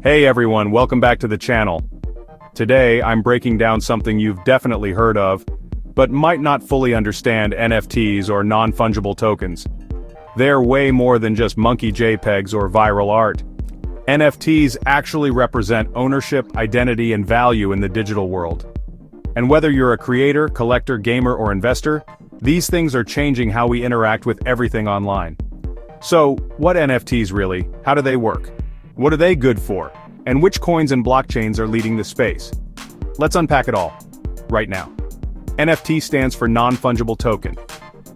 Hey everyone, welcome back to the channel. Today, I'm breaking down something you've definitely heard of, but might not fully understand: NFTs or non-fungible tokens. They're way more than just monkey JPEGs or viral art. NFTs actually represent ownership, identity, and value in the digital world. And whether you're a creator, collector, gamer, or investor, these things are changing how we interact with everything online. So, what NFTs really? How do they work? What are they good for? And which coins and blockchains are leading the space? Let's unpack it all, right now. NFT stands for non-fungible token.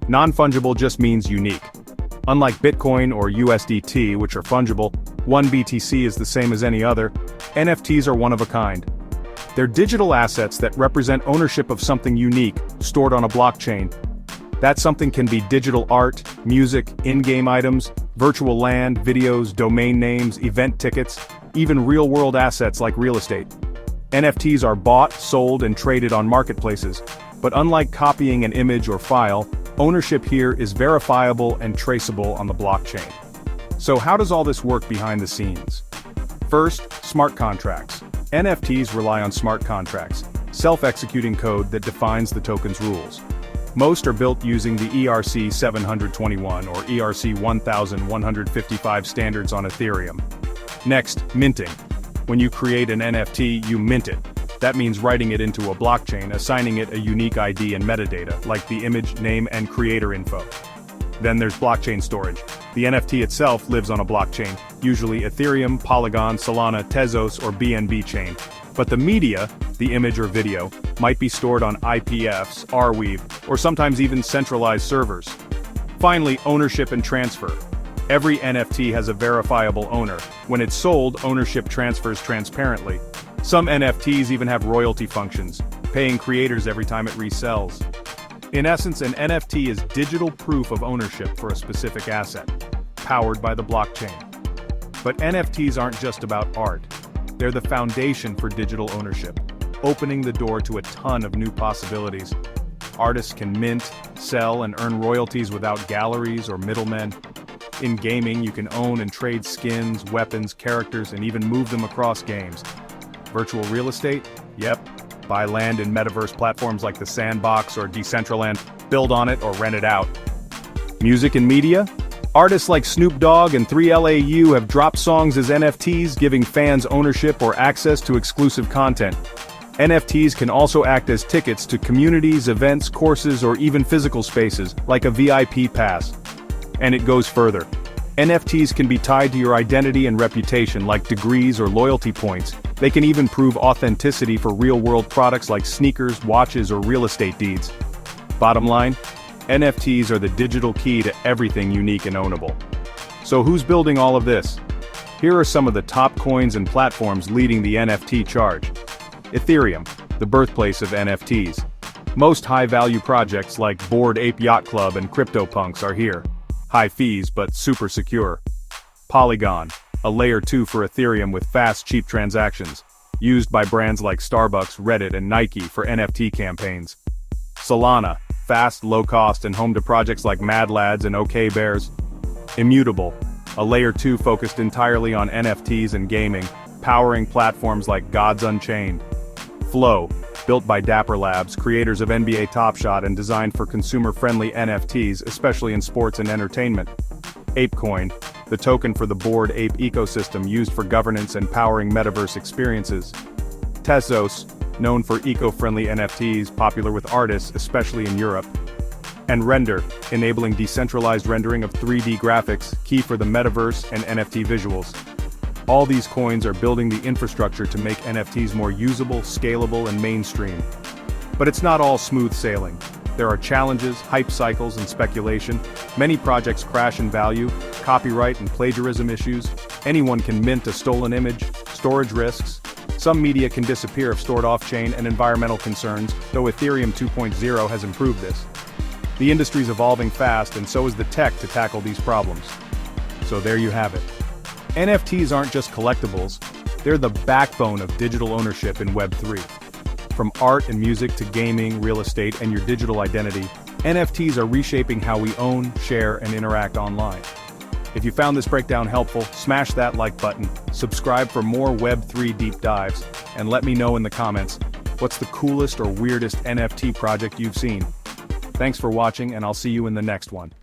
Non-fungible just means unique. Unlike Bitcoin or USDT, which are fungible, one BTC is the same as any other, NFTs are one of a kind. They're digital assets that represent ownership of something unique, stored on a blockchain. That something can be digital art, music, in-game items, virtual land, videos, domain names, event tickets, even real-world assets like real estate. NFTs are bought, sold, and traded on marketplaces, but unlike copying an image or file, ownership here is verifiable and traceable on the blockchain. So how does all this work behind the scenes? First, smart contracts. NFTs rely on smart contracts, self-executing code that defines the token's rules. Most are built using the ERC 721 or ERC 1155 standards on Ethereum. Next, minting. When you create an NFT, you mint it. That means writing it into a blockchain, assigning it a unique ID and metadata, like the image, name, and creator info. Then there's blockchain storage. The NFT itself lives on a blockchain, usually Ethereum, Polygon, Solana, Tezos, or BNB chain. But the media, the image or video, might be stored on IPFs, Arweave, or sometimes even centralized servers. Finally, ownership and transfer. Every NFT has a verifiable owner. When it's sold, ownership transfers transparently. Some NFTs even have royalty functions, paying creators every time it resells. In essence, an NFT is digital proof of ownership for a specific asset, powered by the blockchain. But NFTs aren't just about art. They're the foundation for digital ownership, opening the door to a ton of new possibilities. Artists can mint, sell, and earn royalties without galleries or middlemen. In gaming, you can own and trade skins, weapons, characters, and even move them across games. Virtual real estate? Yep. Buy land in metaverse platforms like the Sandbox or Decentraland, build on it or rent it out. Music and media? Artists like Snoop Dogg and 3LAU have dropped songs as NFTs, giving fans ownership or access to exclusive content. NFTs can also act as tickets to communities, events, courses, or even physical spaces, like a VIP pass. And it goes further. NFTs can be tied to your identity and reputation, like degrees or loyalty points. They can even prove authenticity for real-world products like sneakers, watches, or real estate deeds. Bottom line, NFTs are the digital key to everything unique and ownable. So who's building all of this? Here are some of the top coins and platforms leading the NFT charge. Ethereum, the birthplace of NFTs. Most high-value projects like Bored Ape Yacht Club and CryptoPunks are here. High fees but super secure. Polygon, a layer 2 for Ethereum with fast, cheap transactions, used by brands like Starbucks, Reddit, and Nike for NFT campaigns. Solana, fast, low-cost, and home to projects like Mad Lads and OK Bears. Immutable, a layer 2 focused entirely on NFTs and gaming, powering platforms like Gods Unchained. Flow, built by Dapper Labs, creators of NBA Top Shot, and designed for consumer-friendly NFTs, especially in sports and entertainment. ApeCoin, the token for the Bored Ape ecosystem used for governance and powering metaverse experiences. Tezos, known for eco-friendly NFTs, popular with artists, especially in Europe. And Render, enabling decentralized rendering of 3D graphics, key for the metaverse and NFT visuals. All these coins are building the infrastructure to make NFTs more usable, scalable, and mainstream. But it's not all smooth sailing. There are challenges, hype cycles, and speculation. Many projects crash in value, copyright and plagiarism issues. Anyone can mint a stolen image, storage risks. Some media can disappear if stored off-chain, and environmental concerns, though Ethereum 2.0 has improved this. The industry's evolving fast, and so is the tech to tackle these problems. So there you have it. NFTs aren't just collectibles, they're the backbone of digital ownership in Web3. From art and music to gaming, real estate, and your digital identity, NFTs are reshaping how we own, share, and interact online. If you found this breakdown helpful, smash that like button, subscribe for more Web3 deep dives, and let me know in the comments, what's the coolest or weirdest NFT project you've seen? Thanks for watching, and I'll see you in the next one.